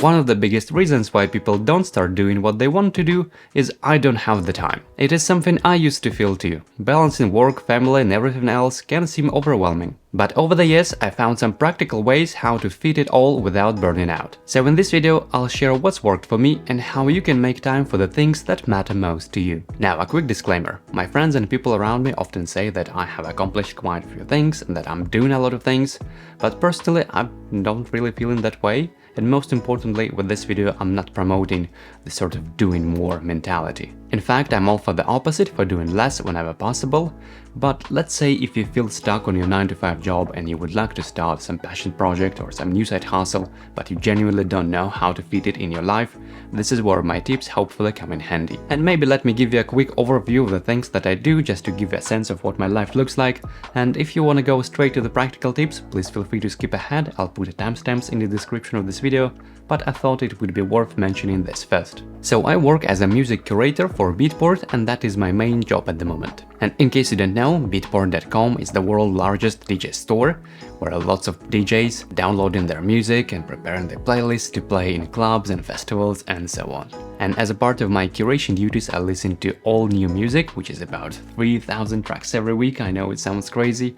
One of the biggest reasons why people don't start doing what they want to do is I don't have the time. It is something I used to feel too. Balancing work, family and everything else can seem overwhelming. But over the years I found some practical ways how to fit it all without burning out. So in this video I'll share what's worked for me and how you can make time for the things that matter most to you. Now a quick disclaimer, my friends and people around me often say that I have accomplished quite a few things and that I'm doing a lot of things, but personally I don't really feel in that way. And most importantly, with this video, I'm not promoting the sort of doing more mentality. In fact, I'm all for the opposite, for doing less whenever possible. But let's say if you feel stuck on your 9-to-5 job and you would like to start some passion project or some new side hustle, but you genuinely don't know how to fit it in your life, this is where my tips hopefully come in handy. And maybe let me give you a quick overview of the things that I do just to give you a sense of what my life looks like. And if you want to go straight to the practical tips, please feel free to skip ahead, I'll put the timestamps in the description of this video, but I thought it would be worth mentioning this first. So I work as a music curator for Beatport and that is my main job at the moment. And in case you don't know, Beatport.com is the world's largest DJ store, where lots of DJs downloading their music and preparing their playlists to play in clubs and festivals and so on. And as a part of my curation duties, I listen to all new music, which is about 3,000 tracks every week. I know it sounds crazy.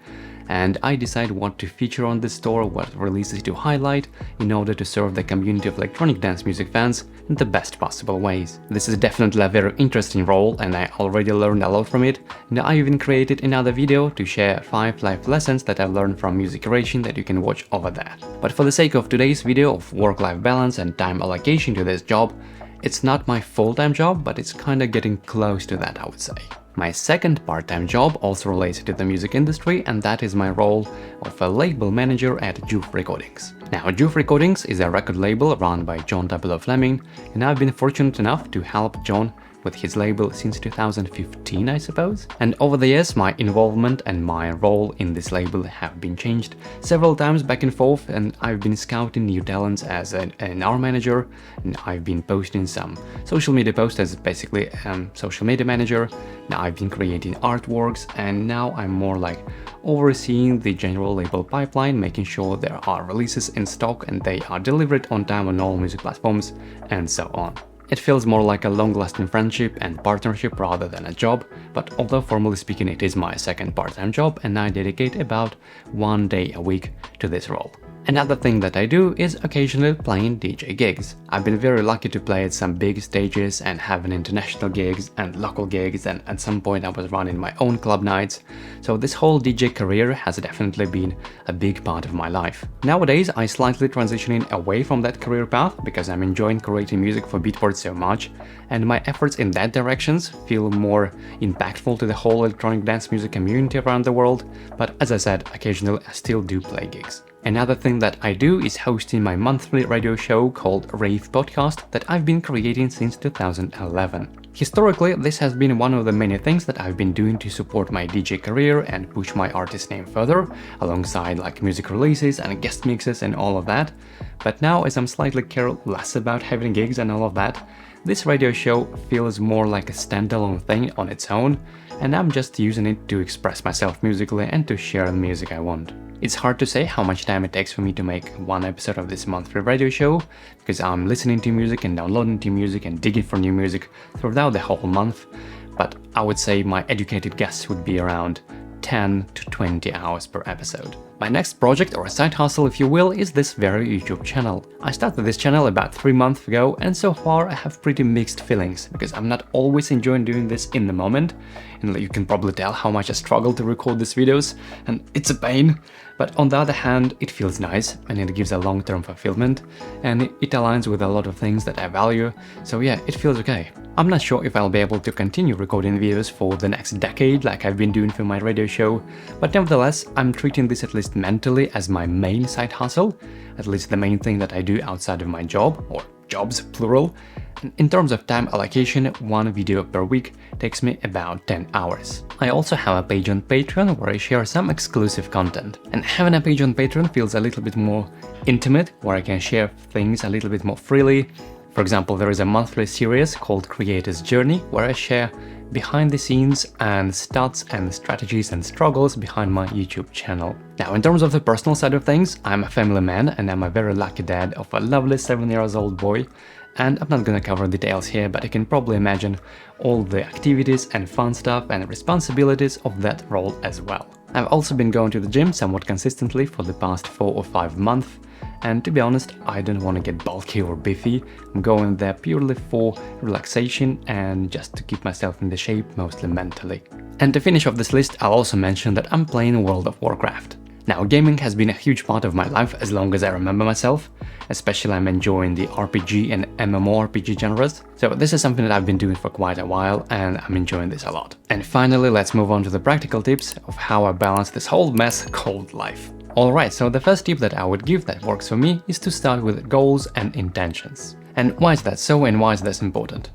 And I decide what to feature on the store, what releases to highlight, in order to serve the community of electronic dance music fans in the best possible ways. This is definitely a very interesting role and I already learned a lot from it, and I even created another video to share 5 life lessons that I've learned from music curation that you can watch over there. But for the sake of today's video of work-life balance and time allocation to this job, it's not my full-time job, but it's kinda getting close to that, I would say. My second part-time job also relates to the music industry, and that is my role of a label manager at Juve Recordings. Now, Juve Recordings is a record label run by John W. Fleming, and I've been fortunate enough to help John with his label since 2015, I suppose. And over the years, my involvement and my role in this label have been changed several times back and forth, and I've been scouting new talents as an R manager, and I've been posting some social media posts as basically social media manager. Now I've been creating artworks, and now I'm more like overseeing the general label pipeline, making sure there are releases in stock and they are delivered on time on all music platforms, and so on. It feels more like a long-lasting friendship and partnership rather than a job, but although formally speaking it is my second part-time job and I dedicate about 1 day a week to this role. Another thing that I do is occasionally playing DJ gigs. I've been very lucky to play at some big stages and having international gigs and local gigs, and at some point I was running my own club nights, so this whole DJ career has definitely been a big part of my life. Nowadays I'm slightly transitioning away from that career path because I'm enjoying creating music for Beatport so much, and my efforts in that directions feel more impactful to the whole electronic dance music community around the world, but as I said, occasionally I still do play gigs. Another thing that I do is hosting my monthly radio show called Rave Podcast that I've been creating since 2011. Historically, this has been one of the many things that I've been doing to support my DJ career and push my artist name further, alongside like music releases and guest mixes and all of that. But now, as I'm slightly care less about having gigs and all of that, this radio show feels more like a standalone thing on its own, and I'm just using it to express myself musically and to share the music I want. It's hard to say how much time it takes for me to make one episode of this monthly radio show, because I'm listening to music and downloading to music and digging for new music throughout the whole month, but I would say my educated guess would be around 10 to 20 hours per episode. My next project, or side hustle if you will, is this very YouTube channel. I started this channel about 3 months ago, and so far I have pretty mixed feelings, because I'm not always enjoying doing this in the moment, and you can probably tell how much I struggle to record these videos, and it's a pain. But on the other hand, it feels nice, and it gives a long-term fulfillment, and it aligns with a lot of things that I value, so yeah, it feels okay. I'm not sure if I'll be able to continue recording videos for the next decade like I've been doing for my radio show, but nevertheless, I'm treating this at least mentally as my main side hustle, at least the main thing that I do outside of my job, or jobs plural, In terms of time allocation, one video per week takes me about 10 hours. I also have a page on Patreon where I share some exclusive content. And having a page on Patreon feels a little bit more intimate, where I can share things a little bit more freely. For example, there is a monthly series called Creator's Journey, where I share behind the scenes and stats and strategies and struggles behind my YouTube channel. Now, in terms of the personal side of things, I'm a family man and I'm a very lucky dad of a lovely 7-year-old boy. And I'm not gonna cover details here, but you can probably imagine all the activities and fun stuff and responsibilities of that role as well. I've also been going to the gym somewhat consistently for the past 4 or 5 months. And to be honest, I don't want to get bulky or beefy. I'm going there purely for relaxation and just to keep myself in the shape, mostly mentally. And to finish off this list, I'll also mention that I'm playing World of Warcraft. Now, gaming has been a huge part of my life as long as I remember myself. Especially I'm enjoying the RPG and MMORPG genres. So this is something that I've been doing for quite a while and I'm enjoying this a lot. And finally, let's move on to the practical tips of how I balance this whole mess called life. Alright, so the first tip that I would give that works for me is to start with goals and intentions. And why is that so and why is this important?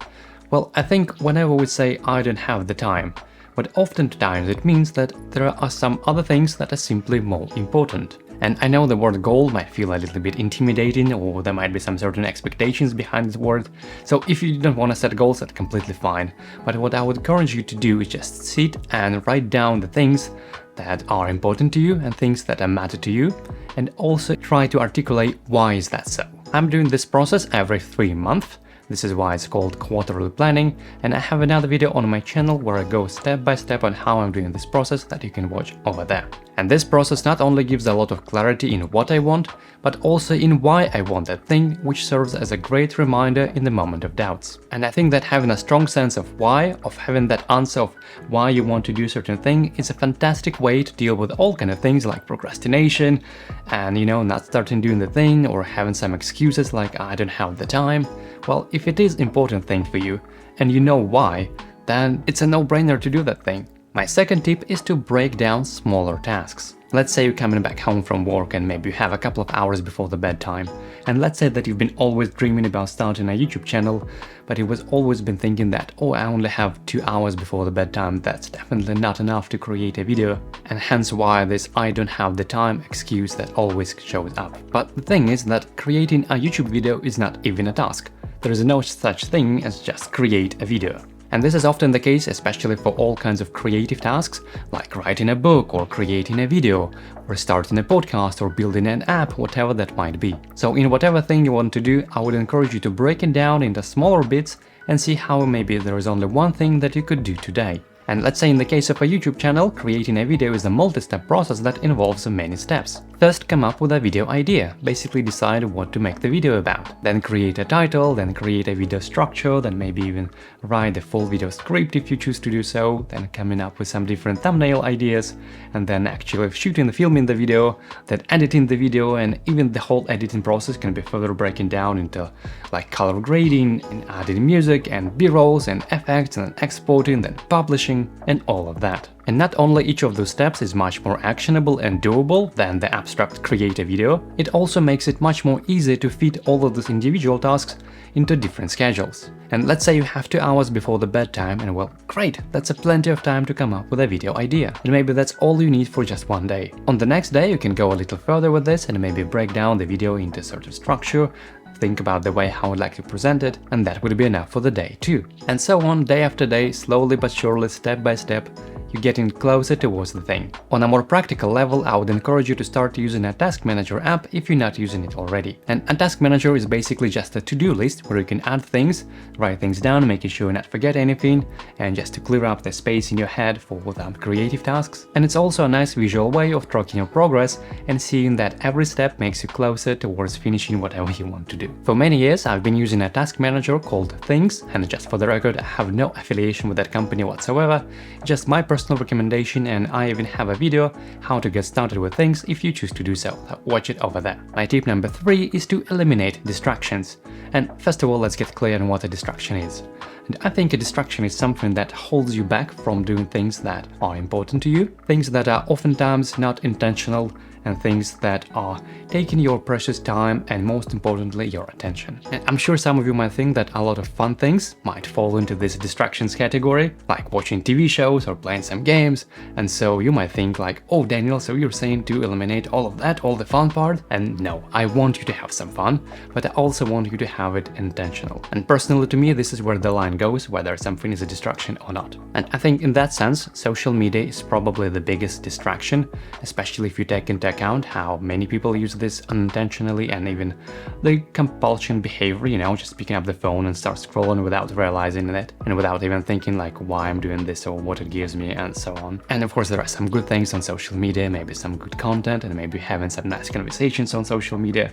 Well, I think whenever we say I don't have the time, but oftentimes it means that there are some other things that are simply more important. And I know the word goal might feel a little bit intimidating, or there might be some certain expectations behind this word. So if you don't want to set goals, that's completely fine. But what I would encourage you to do is just sit and write down the things that are important to you and things that matter to you, and also try to articulate why is that so. I'm doing this process every 3 months. This is why it's called quarterly planning, and I have another video on my channel where I go step by step on how I'm doing this process that you can watch over there. And this process not only gives a lot of clarity in what I want, but also in why I want that thing, which serves as a great reminder in the moment of doubts. And I think that having a strong sense of why, of having that answer of why you want to do a certain thing, is a fantastic way to deal with all kind of things like procrastination and, not starting doing the thing or having some excuses like I don't have the time. Well, if it is an important thing for you and you know why, then it's a no-brainer to do that thing. My second tip is to break down smaller tasks. Let's say you're coming back home from work and maybe you have a couple of hours before the bedtime. And let's say that you've been always dreaming about starting a YouTube channel, but you've always been thinking that, oh, I only have 2 hours before the bedtime, that's definitely not enough to create a video. And hence why this I don't have the time excuse that always shows up. But the thing is that creating a YouTube video is not even a task. There is no such thing as just create a video. And this is often the case, especially for all kinds of creative tasks, like writing a book or creating a video, or starting a podcast or building an app, whatever that might be. So in whatever thing you want to do, I would encourage you to break it down into smaller bits and see how maybe there is only one thing that you could do today. And let's say in the case of a YouTube channel, creating a video is a multi-step process that involves many steps. First, come up with a video idea, basically decide what to make the video about. Then create a title, then create a video structure, then maybe even write the full video script if you choose to do so, then coming up with some different thumbnail ideas, and then actually shooting and filming the video, then editing the video, and even the whole editing process can be further broken down into like color grading, and adding music and b-rolls and effects, and exporting, then publishing, and all of that. And not only each of those steps is much more actionable and doable than the abstract create a video, it also makes it much more easy to fit all of those individual tasks into different schedules. And let's say you have 2 hours before the bedtime, and well, great, that's a plenty of time to come up with a video idea. And maybe that's all you need for just one day. On the next day, you can go a little further with this and maybe break down the video into sort of structure, think about the way how I'd like to present it, and that would be enough for the day too. And so on, day after day, slowly but surely, step by step, you're getting closer towards the thing. On a more practical level, I would encourage you to start using a Task Manager app if you're not using it already. And a Task Manager is basically just a to-do list where you can add things, write things down, making sure you not forget anything, and just to clear up the space in your head for creative tasks. And it's also a nice visual way of tracking your progress and seeing that every step makes you closer towards finishing whatever you want to do. For many years, I've been using a task manager called Things, and just for the record, I have no affiliation with that company whatsoever, just my personal recommendation, and I even have a video how to get started with Things if you choose to do so. Watch it over there. My tip number 3 is to eliminate distractions. And first of all, let's get clear on what a distraction is. And I think a distraction is something that holds you back from doing things that are important to you, things that are oftentimes not intentional and things that are taking your precious time and, most importantly, your attention. And I'm sure some of you might think that a lot of fun things might fall into this distractions category, like watching TV shows or playing some games, and so you might think like, oh Daniel, so you're saying to eliminate all of that, all the fun part? And no, I want you to have some fun, but I also want you to have it intentional. And personally to me, this is where the line goes, whether something is a distraction or not. And I think in that sense, social media is probably the biggest distraction, especially if you take into account how many people use this unintentionally, and even the compulsion behavior, you know, just picking up the phone and start scrolling without realizing it, and without even thinking like why I'm doing this or what it gives me, and so on. And of course there are some good things on social media, maybe some good content, and maybe having some nice conversations on social media,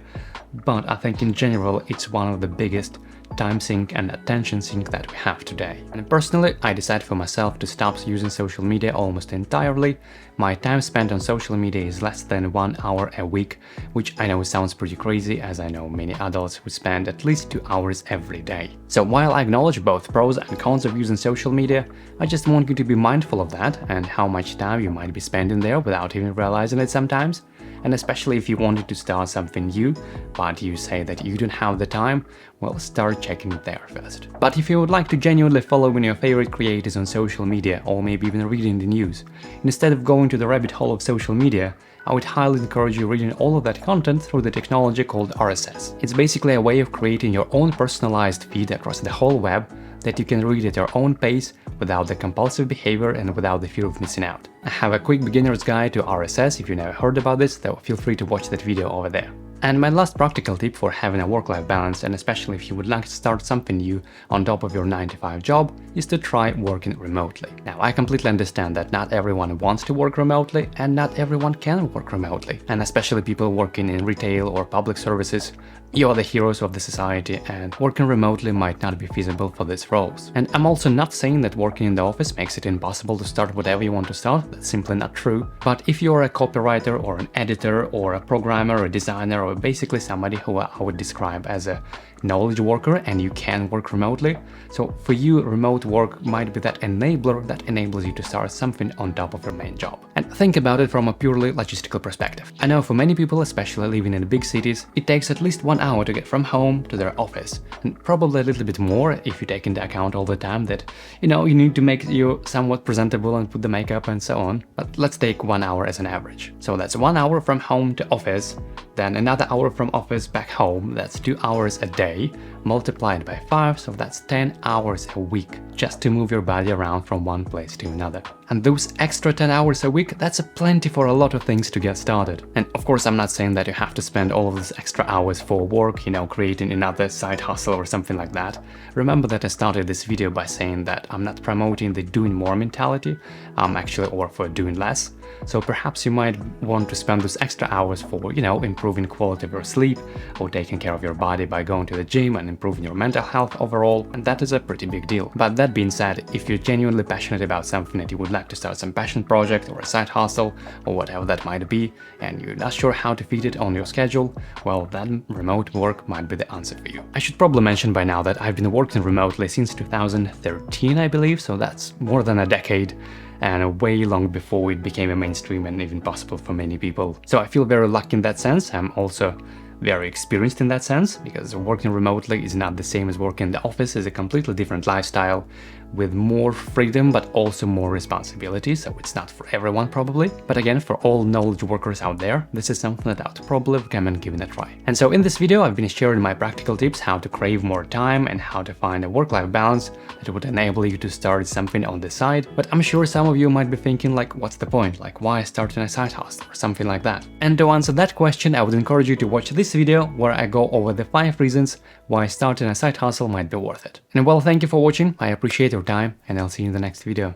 but I think in general it's one of the biggest time sink and attention sink that we have today. And personally, I decided for myself to stop using social media almost entirely. My time spent on social media is less than 1 hour a week, which I know sounds pretty crazy, as I know many adults who spend at least 2 hours every day. So while I acknowledge both pros and cons of using social media, I just want you to be mindful of that and how much time you might be spending there without even realizing it sometimes. And especially if you wanted to start something new, but you say that you don't have the time, well, start checking it there first. But if you would like to genuinely follow your favorite creators on social media, or maybe even reading the news, instead of going to the rabbit hole of social media, I would highly encourage you reading all of that content through the technology called RSS. It's basically a way of creating your own personalized feed across the whole web that you can read at your own pace without the compulsive behavior and without the fear of missing out. I have a quick beginner's guide to RSS. If you never heard about this, though, feel free to watch that video over there. And my last practical tip for having a work-life balance, and especially if you would like to start something new on top of your 9-to-5 job, is to try working remotely. Now, I completely understand that not everyone wants to work remotely and not everyone can work remotely. And especially people working in retail or public services, you are the heroes of the society, and working remotely might not be feasible for these roles. And I'm also not saying that working in the office makes it impossible to start whatever you want to start. That's simply not true. But if you're a copywriter or an editor or a programmer or a designer, or basically somebody who I would describe as a knowledge worker, and you can work remotely, so for you remote work might be that enabler that enables you to start something on top of your main job. And think about it from a purely logistical perspective. I know for many people, especially living in the big cities, it takes at least 1 hour to get from home to their office, and probably a little bit more if you take into account all the time that, you know, you need to make you somewhat presentable and put the makeup and so on. But let's take 1 hour as an average. So that's 1 hour from home to office, then another hour from office back home, that's 2 hours a day, multiplied by 5, so that's 10 hours a week just to move your body around from one place to another. And those extra 10 hours a week, that's a plenty for a lot of things to get started. And of course, I'm not saying that you have to spend all of these extra hours for work, you know, creating another side hustle or something like that. Remember that I started this video by saying that I'm not promoting the doing more mentality, I'm actually all for doing less. So perhaps you might want to spend those extra hours for, you know, improving quality of your sleep, or taking care of your body by going to the gym and improving your mental health overall, and that is a pretty big deal. But that being said, if you're genuinely passionate about something that you would like to start some passion project or a side hustle or whatever that might be, and you're not sure how to fit it on your schedule, well, then remote work might be the answer for you. I should probably mention by now that I've been working remotely since 2013, I believe, so that's more than a decade, and way long before it became a mainstream and even possible for many people. So I feel very lucky in that sense. I'm also very experienced in that sense, because working remotely is not the same as working in the office. It's a completely different lifestyle with more freedom but also more responsibility, so it's not for everyone probably. But again, for all knowledge workers out there, this is something that I would probably recommend giving a try. And so in this video I've been sharing my practical tips how to crave more time and how to find a work-life balance that would enable you to start something on the side. But I'm sure some of you might be thinking like, what's the point? Like, why starting a side hustle or something like that? And to answer that question, I would encourage you to watch this video where I go over the 5 reasons why starting a side hustle might be worth it. And well, thank you for watching, I appreciate your time, and I'll see you in the next video.